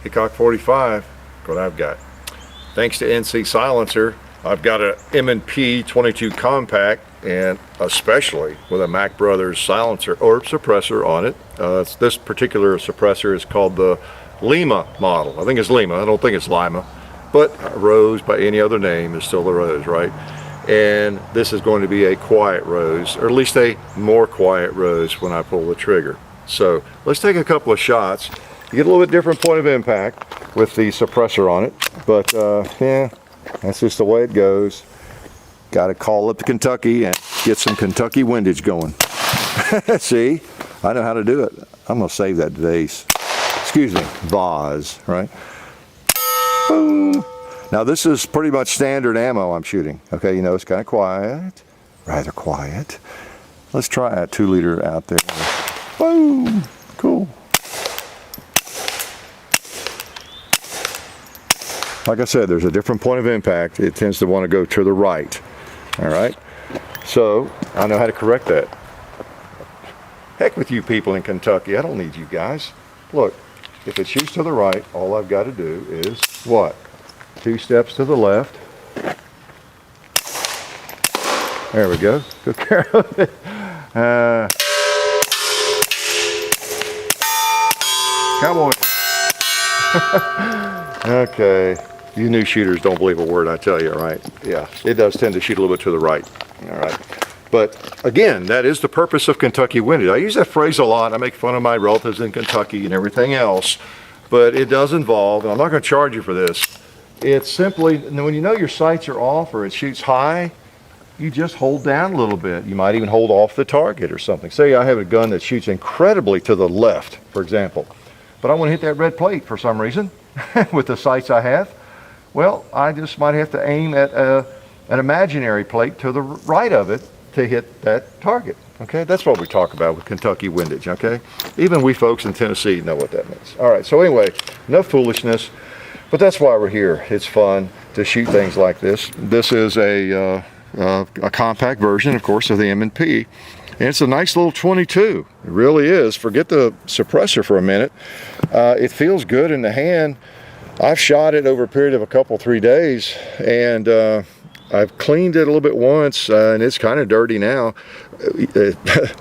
Hickok 45, what I've got. Thanks to NC Silencer, I've got a M&P22 compact, and especially with a Mac Brothers silencer or suppressor on it. This particular suppressor is called the Lima model. I think it's Lima, I don't think it's Lima, but Rose by any other name is still the Rose, right? And this is going to be a quiet Rose, or at least a more quiet Rose when I pull the trigger. So let's take a couple of shots. You get a little bit different point of impact with the suppressor on it, but yeah, that's just the way it goes. Got to call up to Kentucky and get some Kentucky windage going. See, I know how to do it. I'm going to save that today's, excuse me, vase, right? Boom. Now this is pretty much standard ammo I'm shooting. Okay, you know, it's kind of quiet, rather quiet. Let's try a 2 liter out there. Boom, cool. Like I said, there's a different point of impact. It tends to want to go to the right. All right, so I know how to correct that. Heck with you people in Kentucky, I don't need you guys. Look, if it shoots to the right, all I've got to do is what? 2 steps to the left. There we go, took care of it. Cowboy. Okay. You new shooters don't believe a word I tell you, right? Yeah, it does tend to shoot a little bit to the right. All right. But again, that is the purpose of Kentucky windage. I use that phrase a lot. I make fun of my relatives in Kentucky and everything else, but it does involve, and I'm not going to charge you for this, it's simply, when you know your sights are off or it shoots high, you just hold down a little bit. You might even hold off the target or something. Say I have a gun that shoots incredibly to the left, for example, but I want to hit that red plate for some reason with the sights I have. Well, I just might have to aim at an imaginary plate to the right of it to hit that target. Okay, that's what we talk about with Kentucky windage. Okay, even we folks in Tennessee know what that means. All right, so anyway, enough foolishness, but that's why we're here. It's fun to shoot things like this. This is a compact version, of course, of the M&P, and it's a nice little 22. It really is. Forget the suppressor for a minute. It feels good in the hand. I've shot it over a period of a couple, 3 days, and I've cleaned it a little bit once, and it's kind of dirty now.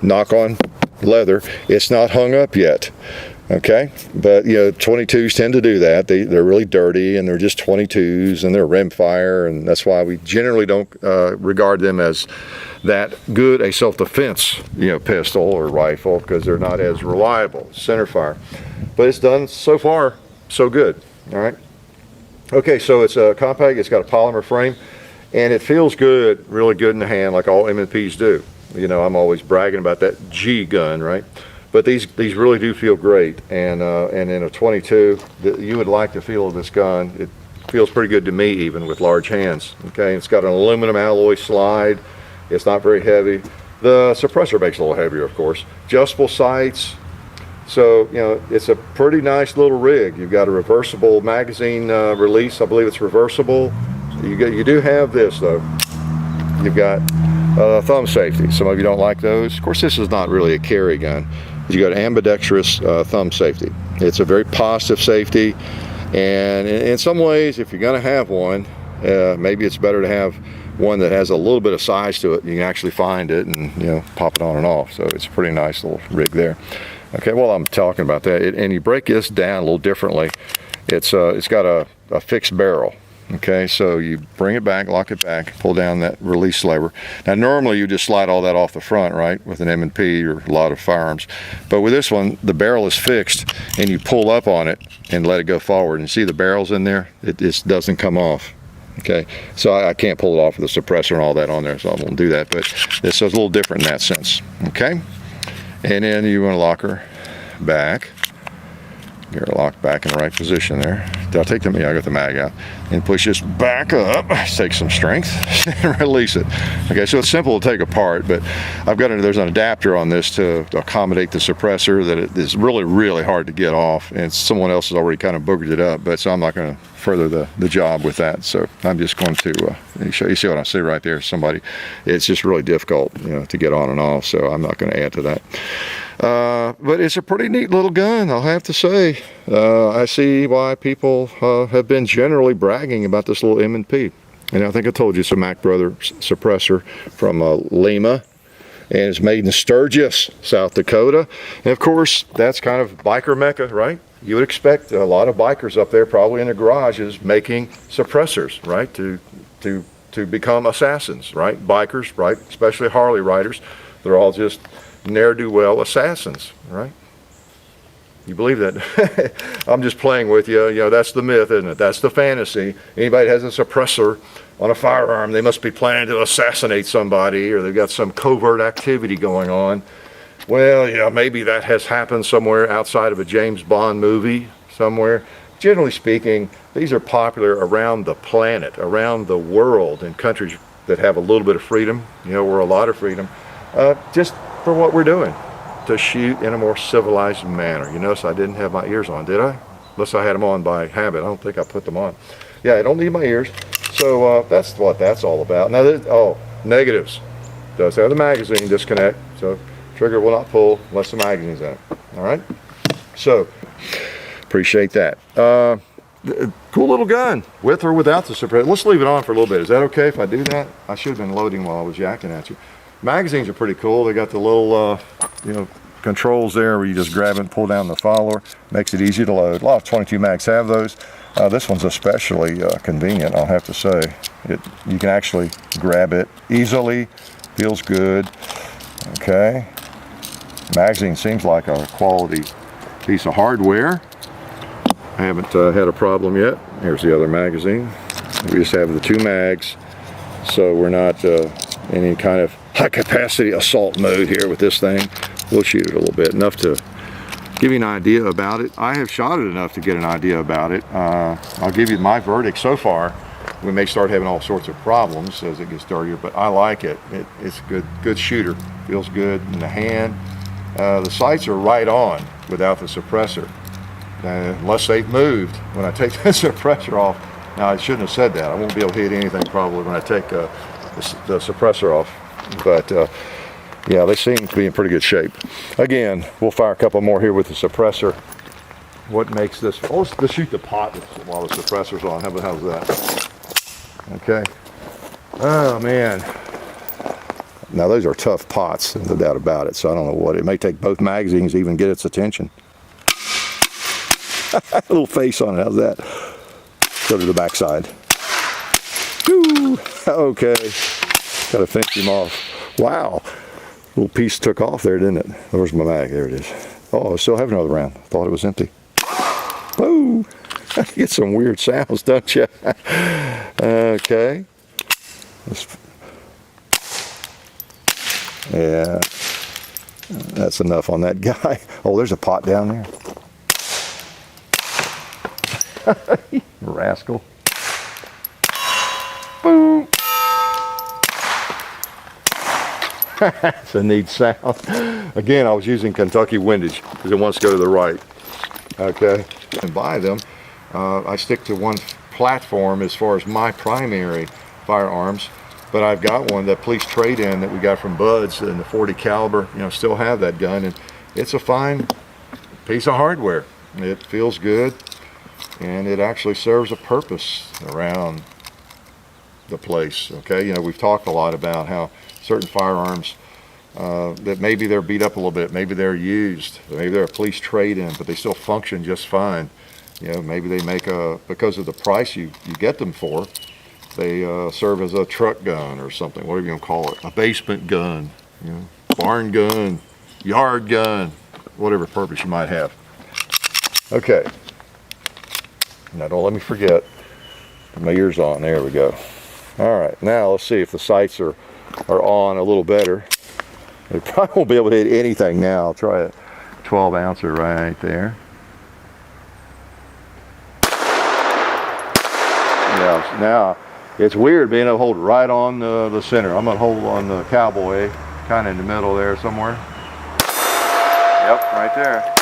Knock on leather, it's not hung up yet. Okay, but you know, 22s tend to do that. They're really dirty, and they're just 22s, and they're rimfire, and that's why we generally don't regard them as that good a self-defense, pistol or rifle, because they're not as reliable centerfire. But it's done so far so good. All right. Okay, so it's a compact. It's got a polymer frame, and it feels good, really good in the hand, like all M&Ps do. You know, I'm always bragging about that G gun, right? But these really do feel great, and in a 22, you would like the feel of this gun. It feels pretty good to me, even with large hands. Okay, it's got an aluminum alloy slide. It's not very heavy. The suppressor makes it a little heavier, of course. Adjustable sights. So, you know, it's a pretty nice little rig. You've got a reversible magazine release. I believe it's reversible. You do have this, though. You've got thumb safety. Some of you don't like those. Of course, this is not really a carry gun. You got ambidextrous thumb safety. It's a very positive safety, and in some ways, if you're going to have one, maybe it's better to have one that has a little bit of size to it. You can actually find it and pop it on and off. So it's a pretty nice little rig there. Okay, well, I'm talking about that, and you break this down a little differently. It's got a fixed barrel. Okay, so you bring it back, lock it back, pull down that release lever. Now, normally you just slide all that off the front, right, with an M&P or a lot of firearms. But with this one, the barrel is fixed, and you pull up on it and let it go forward. And see the barrel's in there? It just doesn't come off. Okay, so I can't pull it off with the suppressor and all that on there, so I won't do that. But this is a little different in that sense. Okay, and then you want to lock her back. Get her locked back in the right position there. I'll take the, I got the mag out, and push this back up. Take some strength and release it. Okay, so it's simple to take apart, but I've got there's an adapter on this to accommodate the suppressor that it is really, really hard to get off, and someone else has already kind of boogered it up, but so I'm not going to further the job with that. So I'm just going to show you. See what I see right there? Somebody, it's just really difficult, to get on and off. So I'm not going to add to that. But it's a pretty neat little gun, I'll have to say. I see why people have been generally bragging about this little M&P. And I think I told you it's a Mac Brothers suppressor from Lima. And it's made in Sturgis, South Dakota. And of course, that's kind of biker mecca, right? You would expect a lot of bikers up there, probably in their garages, making suppressors, right? To become assassins, right? Bikers, right? Especially Harley riders. They're all just ne'er-do-well assassins, right? You believe that? I'm just playing with you. You know, that's the myth, isn't it? That's the fantasy. Anybody that has a suppressor on a firearm, they must be planning to assassinate somebody, or they've got some covert activity going on. Well, yeah, maybe that has happened somewhere outside of a James Bond movie somewhere. Generally speaking, these are popular around the planet, around the world, in countries that have a little bit of freedom, you know, or a lot of freedom, just for what we're doing, to shoot in a more civilized manner. You notice I didn't have my ears on, did I? Unless I had them on by habit. I don't think I put them on. Yeah, I don't need my ears. So that's what that's all about. Now, negatives. Does have the magazine disconnect, so trigger will not pull unless the magazine's in it. All right? So, appreciate that. Cool little gun, with or without the suppressor. Let's leave it on for a little bit. Is that okay if I do that? I should have been loading while I was yakking at you. Magazines are pretty cool. They got the little, controls there where you just grab it and pull down the follower. Makes it easy to load. A lot of 22 mags have those. This one's especially convenient, I'll have to say. You can actually grab it easily. Feels good. Okay. Magazine seems like a quality piece of hardware. I haven't had a problem yet. Here's the other magazine. We just have the 2 mags, so we're not in any kind of high capacity assault mode here with this thing. We'll shoot it a little bit, enough to give you an idea about it. I have shot it enough to get an idea about it. I'll give you my verdict so far. We may start having all sorts of problems as it gets dirtier, but I like it. It's a good shooter. Feels good in the hand. The sights are right on without the suppressor. Unless they've moved when I take the suppressor off. Now, I shouldn't have said that. I won't be able to hit anything probably when I take the suppressor off. But yeah, they seem to be in pretty good shape. Again, we'll fire a couple more here with the suppressor. What makes this? Oh, let's shoot the pot while the suppressor's on. How's that? Okay. Oh man. Now those are tough pots, no doubt about it. So I don't know what it may take both magazines to even get its attention. A little face on it. How's that? Go to the backside. Woo. Okay. Got to finish him off. Wow. Little piece took off there, didn't it? Where's my mag? There it is. Oh, I still have another round. Thought it was empty. Woo. You get some weird sounds, don't you? Okay. Yeah. That's enough on that guy. Oh, there's a pot down there. Rascal. Boom. That's a neat sound. Again, I was using Kentucky Windage because it wants to go to the right. Okay. And buy them. I stick to one platform as far as my primary firearms, but I've got one that police trade-in that we got from Bud's in the 40 caliber. You know, still have that gun, and it's a fine piece of hardware. It feels good, and it actually serves a purpose around the place. Okay, you know, we've talked a lot about how certain firearms that maybe they're beat up a little bit, maybe they're used, maybe they're a police trade-in, but they still function just fine. You know, maybe they make because of the price you get them for, they serve as a truck gun or something, whatever you want to call it, a basement gun, you know, barn gun, yard gun, whatever purpose you might have. Okay. Now don't let me forget. My ear's on. There we go. All right. Now let's see if the sights are on a little better. They probably won't be able to hit anything now. I'll try a 12 ouncer right there. Yeah. Now it's weird being able to hold right on the center. I'm gonna hold on the cowboy, kind of in the middle there somewhere. Yep, right there.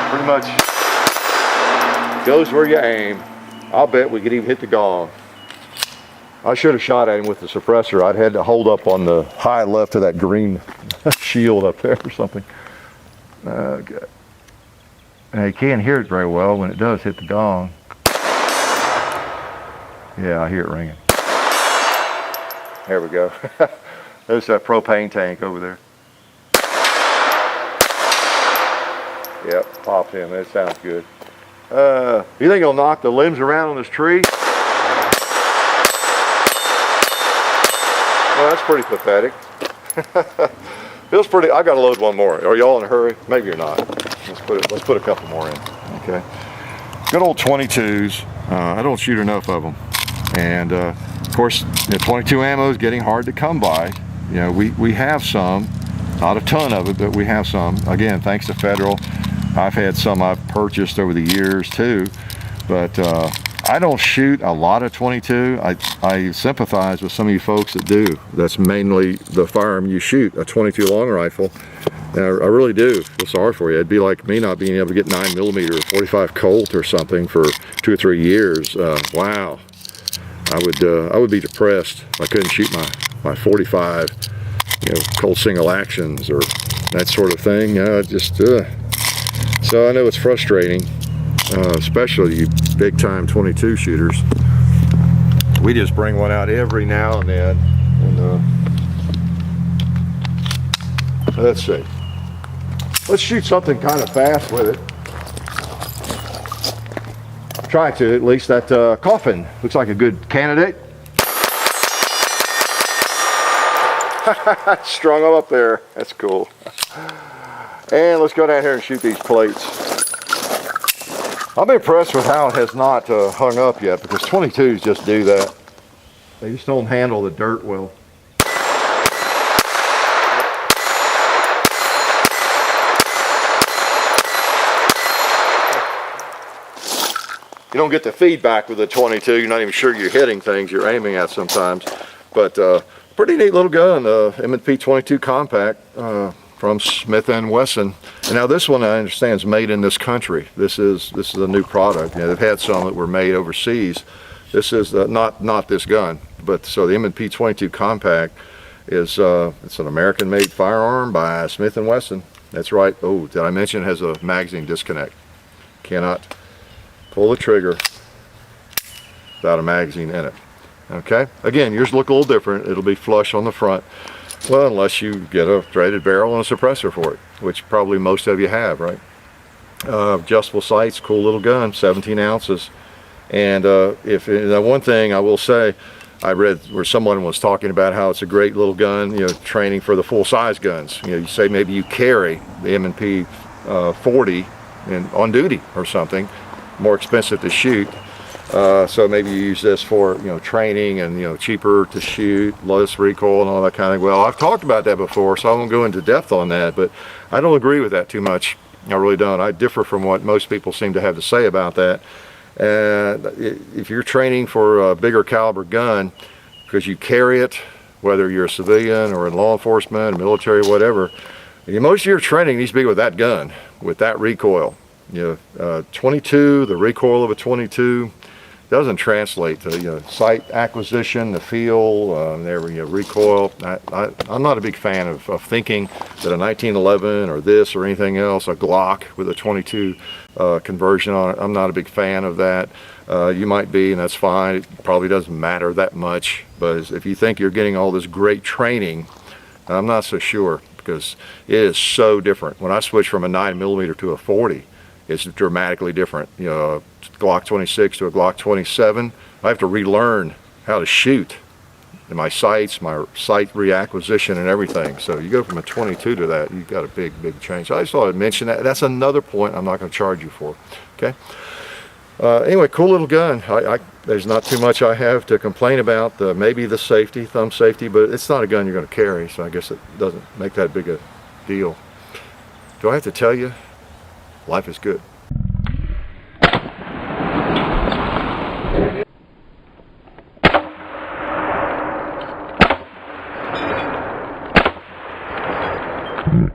Pretty much goes where you aim. I'll bet we could even hit the gong. I should have shot at him with the suppressor. I'd had to hold up on the high left of that green shield up there or something. Okay. Now you can't hear it very well when it does hit the gong. Yeah, I hear it ringing. There we go. There's that propane tank over there. Yep, popped him. That sounds good. You think he'll knock the limbs around on this tree? Well, that's pretty pathetic. Feels pretty. I gotta load one more. Are y'all in a hurry? Maybe you're not. Let's put a couple more in. Okay. Good old 22s. I don't shoot enough of them, and of course, 22 ammo is getting hard to come by. You know, we have some, not a ton of it, but we have some. Again, thanks to Federal. I've had some I've purchased over the years too, but I don't shoot a lot of 22. I sympathize with some of you folks that do. That's mainly the firearm you shoot, a 22 long rifle. And I really do feel sorry for you. It'd be like me not being able to get 9mm or 45 Colt or something for 2 or 3 years. Wow, I would be depressed if I couldn't shoot my 45, Colt single actions or that sort of thing. So I know it's frustrating, especially you big time 22 shooters. We just bring one out every now and then. And, let's see. Let's shoot something kind of fast with it. Try to, at least. That coffin looks like a good candidate. Strung them up there. That's cool. And let's go down here and shoot these plates. I'm impressed with how it has not hung up yet, because 22s just do that. They just don't handle the dirt well. You don't get the feedback with the 22. You're not even sure you're hitting things you're aiming at sometimes. But pretty neat little gun, M&P22 compact. From Smith Wesson. And now this one, I understand, is made in this country. This is a new product. They've had some that were made overseas. This is not this gun, but so the M&P22 compact is it's an American-made firearm by Smith Wesson. That's right. Oh, did I mention it has a magazine disconnect? Cannot pull the trigger without a magazine in it. Okay. Again, yours look a little different. It'll be flush on the front. Well, unless you get a threaded barrel and a suppressor for it, which probably most of you have, right? Adjustable sights, cool little gun, 17 ounces. And one thing I will say, I read where someone was talking about how it's a great little gun, training for the full-size guns. You say maybe you carry the M&P 40 on duty or something, more expensive to shoot. So maybe you use this for training and cheaper to shoot, less recoil and all that kind of. Well, I've talked about that before, so I won't go into depth on that, but I don't agree with that too much. I really don't. I differ from what most people seem to have to say about that. If you're training for a bigger caliber gun because you carry it, whether you're a civilian or in law enforcement, military, whatever, most of your training needs to be with that gun, with that recoil. 22, the recoil of a 22 doesn't translate to sight acquisition, the feel, recoil. I'm not a big fan of thinking that a 1911 or this or anything else, a Glock with a 22 conversion on it. I'm not a big fan of that. You might be, and that's fine. It probably doesn't matter that much. But if you think you're getting all this great training, I'm not so sure, because it is so different. When I switched from a 9mm to a 40, it's dramatically different. A Glock 26 to a Glock 27, I have to relearn how to shoot. And my sights, my sight reacquisition and everything. So you go from a 22 to that, you've got a big change. So I just thought I'd mention that. That's another point I'm not going to charge you for. Okay. Anyway, cool little gun. There's not too much I have to complain about. Maybe the safety, thumb safety, but it's not a gun you're going to carry, so I guess it doesn't make that big a deal. Do I have to tell you? Life is good.